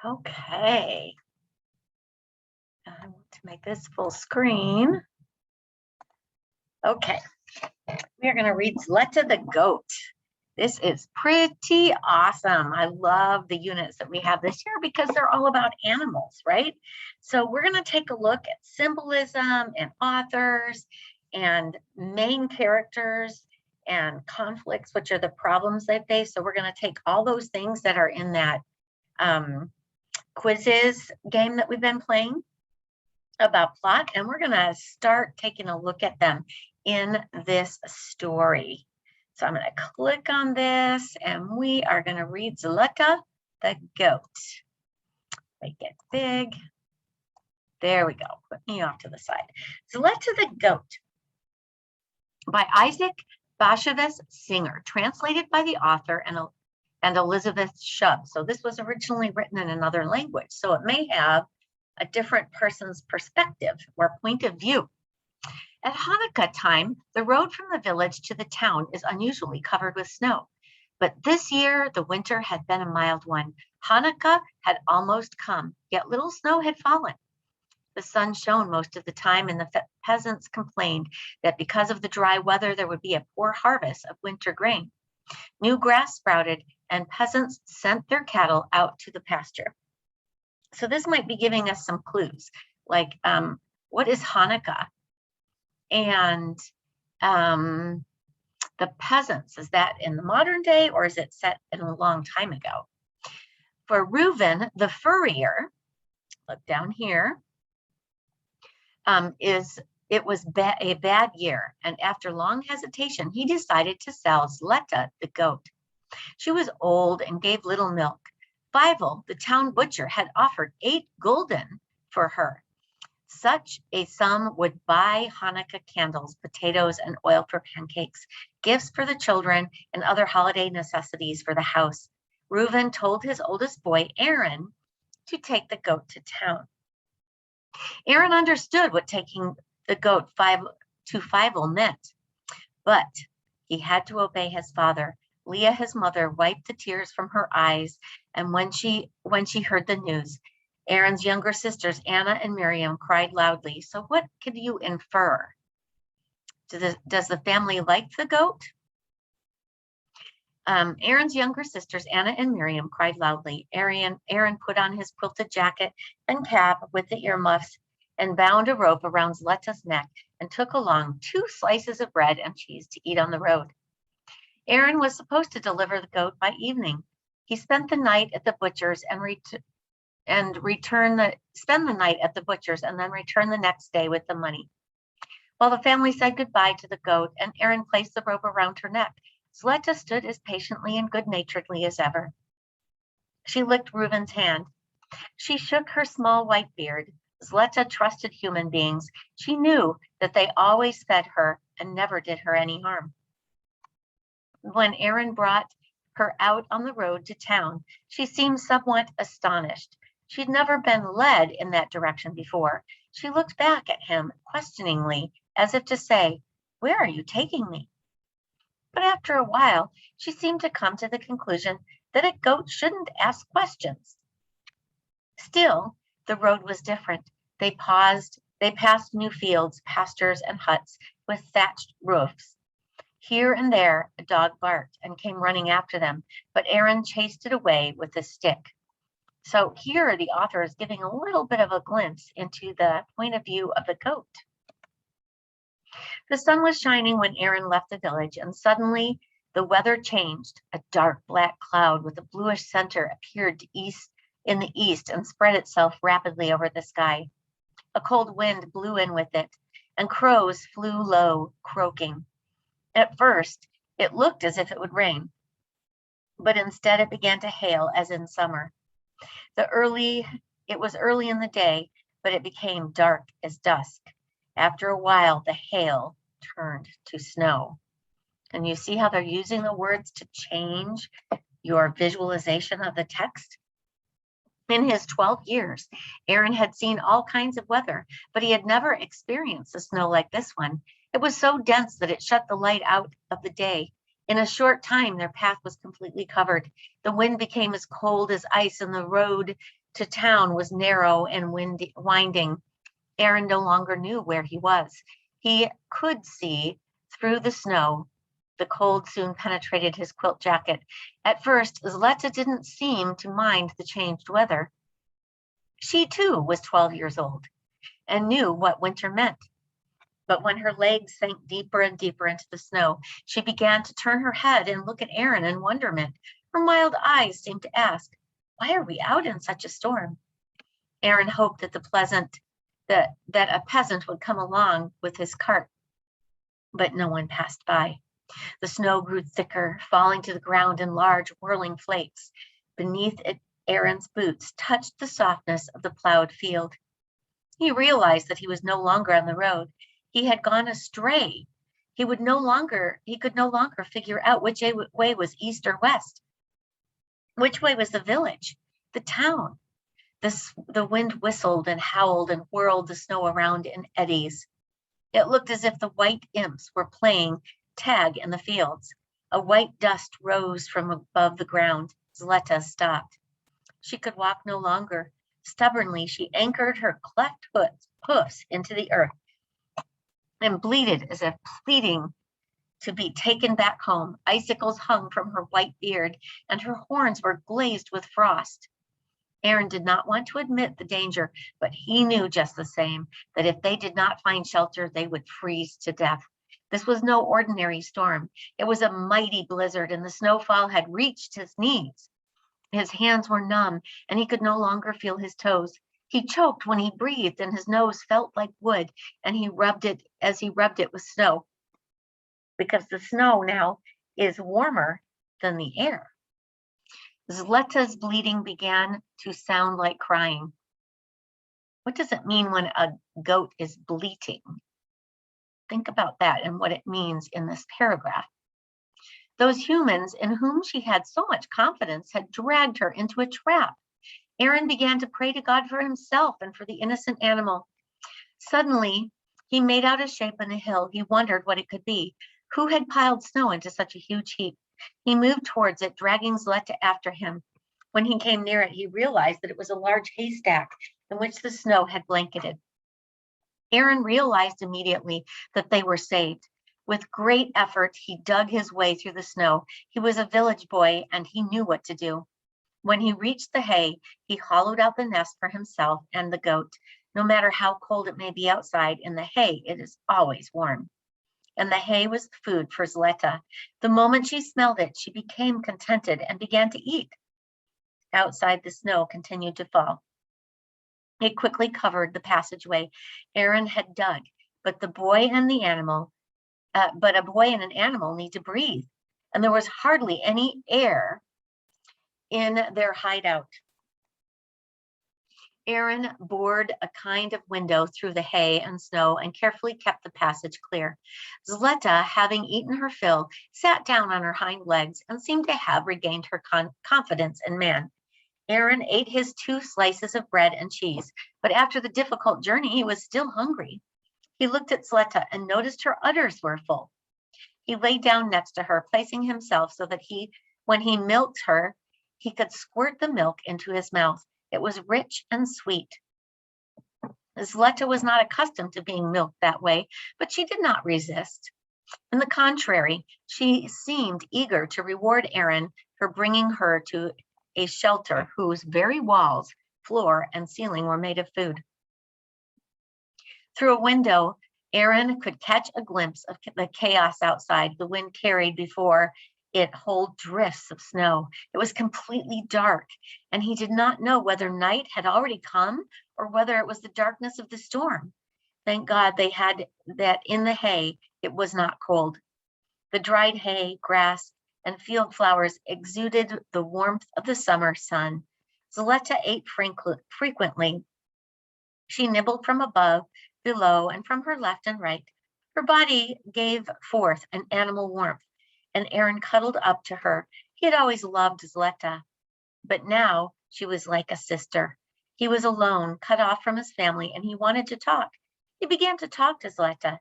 Okay. I want to make this full screen. Okay. We are going to read Zleteh the Goat. This is pretty awesome. I love the units that we have this year because they're all about animals, right? So we're going to take a look at symbolism and authors and main characters and conflicts, which are the problems they face. So we're going to take all those things that are in that quizzes game that we've been playing about plot, and we're going to start taking a look at them in this story. So I'm going to click on this, and we are going to read Zleteh the Goat. Make it big. There we go. Put me off to the side. Zleteh the Goat by Isaac Bashevis Singer, translated by the author and Elizabeth Shub. So this was originally written in another language, so it may have a different person's perspective or point of view. At Hanukkah time, the road from the village to the town is unusually covered with snow. But this year, the winter had been a mild one. Hanukkah had almost come, yet little snow had fallen. The sun shone most of the time, and the peasants complained that because of the dry weather, there would be a poor harvest of winter grain. New grass sprouted, and peasants sent their cattle out to the pasture. So this might be giving us some clues, like what is Hanukkah? And the peasants, is that in the modern day or is it set in a long time ago? For Reuven, the furrier, look down here, it was a bad year, and after long hesitation, he decided to sell Zleteh the goat. She was old and gave little milk. Fievel, the town butcher, had offered 8 gulden for her. Such a sum would buy Hanukkah candles, potatoes, and oil for pancakes, gifts for the children, and other holiday necessities for the house. Reuven told his oldest boy, Aaron, to take the goat to town. Aaron understood what taking the goat to Fievel meant, but he had to obey his father. Leah, his mother, wiped the tears from her eyes, and when she heard the news, Aaron's younger sisters, Anna and Miriam, cried loudly. So what could you infer? Does the family like the goat? Aaron's younger sisters, Anna and Miriam, cried loudly. Aaron put on his quilted jacket and cap with the earmuffs and bound a rope around Zleteh's neck and took along 2 slices of bread and cheese to eat on the road. Aaron was supposed to deliver the goat by evening. He spent the night at the butcher's and then return the next day with the money. While the family said goodbye to the goat and Aaron placed the rope around her neck, Zleteh stood as patiently and good-naturedly as ever. She licked Reuven's hand. She shook her small white beard. Zleteh trusted human beings. She knew that they always fed her and never did her any harm. When Aaron brought her out on the road to town, she seemed somewhat astonished. She'd never been led in that direction before. She looked back at him questioningly, as if to say, "Where are you taking me?" But after a while, she seemed to come to the conclusion that a goat shouldn't ask questions. Still, the road was different. They passed new fields, pastures, and huts with thatched roofs. Here and there, a dog barked and came running after them, but Aaron chased it away with a stick. So here the author is giving a little bit of a glimpse into the point of view of the goat. The sun was shining when Aaron left the village, and suddenly the weather changed. A dark black cloud with a bluish center appeared in the east and spread itself rapidly over the sky. A cold wind blew in with it, and crows flew low, croaking. At first, it looked as if it would rain, but instead it began to hail as in summer. It was early in the day, but it became dark as dusk. After a while, the hail turned to snow. And you see how they're using the words to change your visualization of the text? In his 12 years, Aaron had seen all kinds of weather, but he had never experienced a snow like this one. It was so dense that it shut the light out of the day. In a short time, their path was completely covered. The wind became as cold as ice, and the road to town was narrow and winding. Aaron no longer knew where he was. He could see through the snow. The cold soon penetrated his quilt jacket. At first, Zleteh didn't seem to mind the changed weather. She too was 12 years old and knew what winter meant. But when her legs sank deeper and deeper into the snow, she began to turn her head and look at Aaron in wonderment. Her mild eyes seemed to ask, "Why are we out in such a storm?" Aaron hoped that that a peasant would come along with his cart, but no one passed by. The snow grew thicker, falling to the ground in large whirling flakes. Beneath it, Aaron's boots touched the softness of the plowed field. He realized that he was no longer on the road. He had gone astray. He could no longer figure out which way was east or west. Which way was the village, the town? The wind whistled and howled and whirled the snow around in eddies. It looked as if the white imps were playing tag in the fields. A white dust rose from above the ground. Zleteh stopped. She could walk no longer. Stubbornly, she anchored her cleft hoofs into the earth and bleated as if pleading to be taken back home. Icicles hung from her white beard, and her horns were glazed with frost. Aaron did not want to admit the danger, but he knew just the same that if they did not find shelter, they would freeze to death. This was no ordinary storm. It was a mighty blizzard, and the snowfall had reached his knees. His hands were numb, and he could no longer feel his toes. He choked when he breathed, and his nose felt like wood, and he rubbed it with snow, because the snow now is warmer than the air. Zleteh's bleating began to sound like crying. What does it mean when a goat is bleating? Think about that and what it means in this paragraph. Those humans in whom she had so much confidence had dragged her into a trap. Aaron began to pray to God for himself and for the innocent animal. Suddenly, he made out a shape on a hill. He wondered what it could be. Who had piled snow into such a huge heap? He moved towards it, dragging Zleteh after him. When he came near it, he realized that it was a large haystack in which the snow had blanketed. Aaron realized immediately that they were saved. With great effort, he dug his way through the snow. He was a village boy, and he knew what to do. When he reached the hay, he hollowed out the nest for himself and the goat. No matter how cold it may be outside, in the hay, it is always warm. And the hay was food for Zleteh. The moment she smelled it, she became contented and began to eat. Outside, the snow continued to fall. It quickly covered the passageway Aaron had dug, but a boy and an animal need to breathe, and there was hardly any air in their hideout. Aaron bored a kind of window through the hay and snow and carefully kept the passage clear. Zleteh, having eaten her fill, sat down on her hind legs and seemed to have regained her confidence in man. Aaron ate his 2 slices of bread and cheese, but after the difficult journey, he was still hungry. He looked at Zleteh and noticed her udders were full. He lay down next to her, placing himself so that when he milked her, he could squirt the milk into his mouth. It was rich and sweet. Zleteh was not accustomed to being milked that way, but she did not resist. On the contrary, she seemed eager to reward Aaron for bringing her to a shelter whose very walls, floor, and ceiling were made of food. Through a window, Aaron could catch a glimpse of the chaos outside. The wind carried before it whole drifts of snow. It was completely dark, and he did not know whether night had already come or whether it was the darkness of the storm. Thank God they had that in the hay, it was not cold. The dried hay, grass, and field flowers exuded the warmth of the summer sun. Zleteh ate frequently. She nibbled from above, below, and from her left and right. Her body gave forth an animal warmth, and Aaron cuddled up to her. He had always loved Zleteh, but now she was like a sister. He was alone, cut off from his family, and he wanted to talk. He began to talk to Zleteh.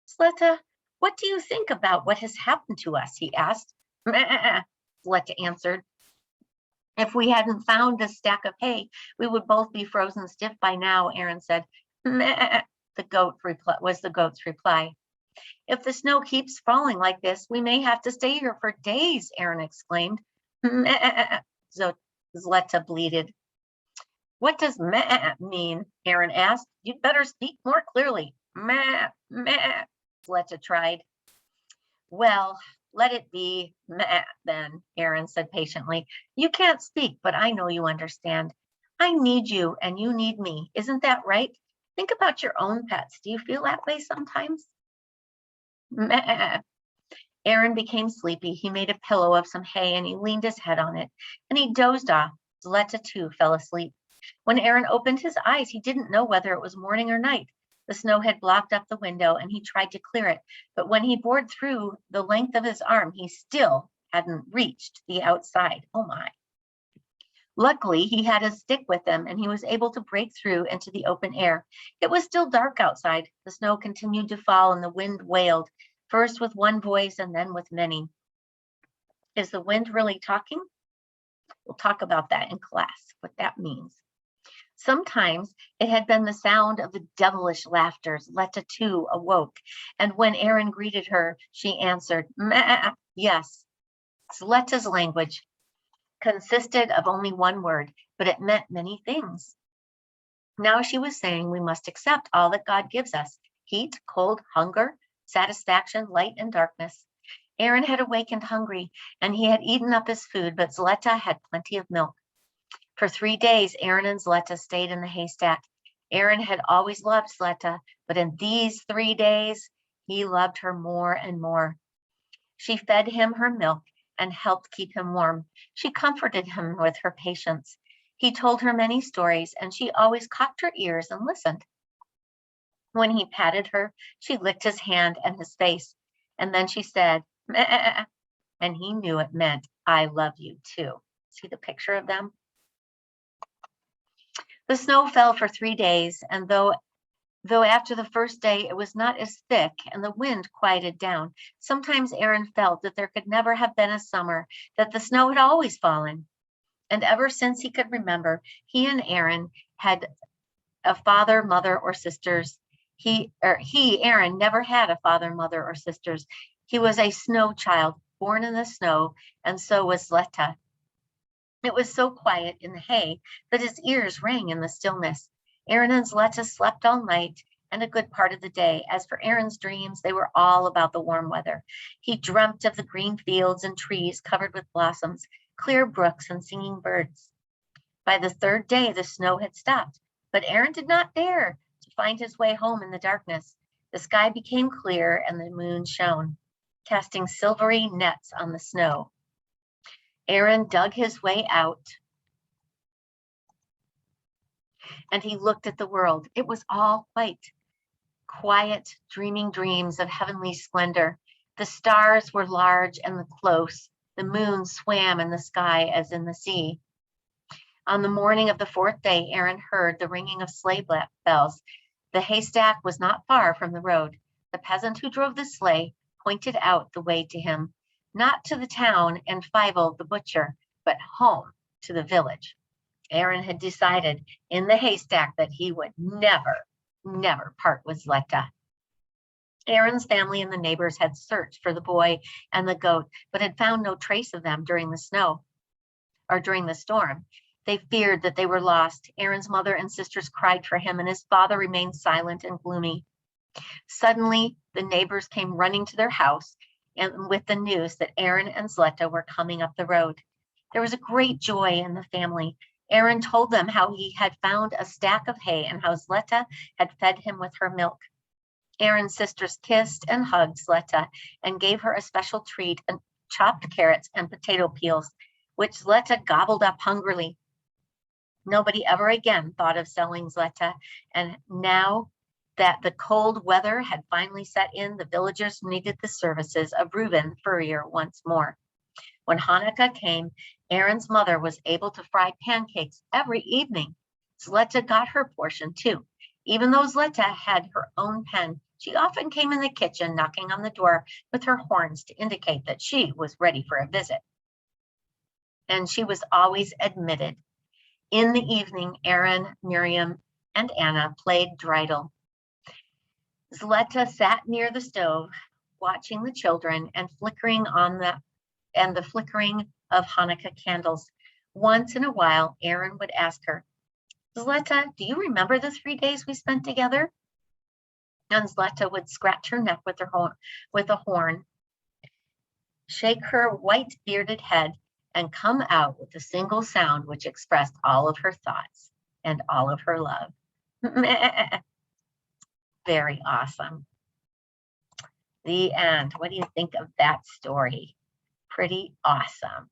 Zleteh, what do you think about what has happened to us? He asked. Zleteh answered. If we hadn't found this stack of hay, we would both be frozen stiff by now, Aaron said. Meh, was the goat's reply. If the snow keeps falling like this, we may have to stay here for days, Aaron exclaimed. Meh, Zleteh bleated. What does meh mean? Aaron asked. You'd better speak more clearly. Meh, meh, Zleteh tried. Well, let it be meh then, Aaron said patiently. You can't speak, but I know you understand. I need you and you need me. Isn't that right? Think about your own pets. Do you feel that way sometimes? Meh. Aaron became sleepy. He made a pillow of some hay and he leaned his head on it, and he dozed off. Zleteh too fell asleep. When Aaron opened his eyes, he didn't know whether it was morning or night. The snow had blocked up the window and he tried to clear it, but when he bored through the length of his arm, he still hadn't reached the outside. Oh my. Luckily, he had a stick with him and he was able to break through into the open air. It was still dark outside. The snow continued to fall and the wind wailed, first with one voice and then with many. Is the wind really talking? We'll talk about that in class, what that means. Sometimes it had been the sound of the devilish laughter. Zleteh too awoke, and when Aaron greeted her, she answered, meh, yes. Zleteh's language consisted of only one word, but it meant many things. Now she was saying we must accept all that God gives us: heat, cold, hunger, satisfaction, light, and darkness. Aaron had awakened hungry, and he had eaten up his food, but Zleteh had plenty of milk. For 3 days, Aaron and Zleteh stayed in the haystack. Aaron had always loved Zleteh, but in these 3 days, he loved her more and more. She fed him her milk and helped keep him warm. She comforted him with her patience. He told her many stories, and she always cocked her ears and listened. When he patted her, she licked his hand and his face, and then she said, meh, and he knew it meant, I love you too. See the picture of them? The snow fell for 3 days, and though after the first day it was not as thick and the wind quieted down, sometimes Aaron felt that there could never have been a summer, that the snow had always fallen. And ever since he could remember, he and Aaron had a father, mother, or sisters. Aaron, never had a father, mother, or sisters. He was a snow child, born in the snow, and so was Zleteh. It was so quiet in the hay that his ears rang in the stillness. Aaron and Zleteh slept all night and a good part of the day. As for Aaron's dreams, they were all about the warm weather. He dreamt of the green fields and trees covered with blossoms, clear brooks, and singing birds. By the 3rd day, the snow had stopped, but Aaron did not dare to find his way home in the darkness. The sky became clear and the moon shone, casting silvery nets on the snow. Aaron dug his way out, and he looked at the world. It was all white, quiet, dreaming dreams of heavenly splendor. The stars were large and close. The moon swam in the sky as in the sea. On the morning of the 4th day, Aaron heard the ringing of sleigh bells. The haystack was not far from the road. The peasant who drove the sleigh pointed out the way to him, not to the town and Fievel the butcher, but home to the village. Aaron had decided in the haystack that he would never part with Zleteh. Aaron's family and the neighbors had searched for the boy and the goat, but had found no trace of them during the storm. They feared that they were lost. Aaron's mother and sisters cried for him, and his father remained silent and gloomy. Suddenly, the neighbors came running to their house and with the news that Aaron and Zleteh were coming up the road. There was a great joy in the family. Aaron told them how he had found a stack of hay and how Zleteh had fed him with her milk. Aaron's sisters kissed and hugged Zleteh and gave her a special treat and chopped carrots and potato peels, which Zleteh gobbled up hungrily. Nobody ever again thought of selling Zleteh, and now that the cold weather had finally set in, the villagers needed the services of Reuben, furrier, once more. When Hanukkah came, Aaron's mother was able to fry pancakes every evening. Zleteh got her portion too. Even though Zleteh had her own pen, she often came in the kitchen, knocking on the door with her horns to indicate that she was ready for a visit. and she was always admitted. In the evening, Aaron, Miriam, and Anna played dreidel. Zleteh sat near the stove, watching the children and the flickering of Hanukkah candles. Once in a while, Aaron would ask her, Zleteh, do you remember the 3 days we spent together? And Zleteh would scratch her neck with a horn, shake her white bearded head, and come out with a single sound which expressed all of her thoughts and all of her love. Very awesome. The end. What do you think of that story? Pretty awesome.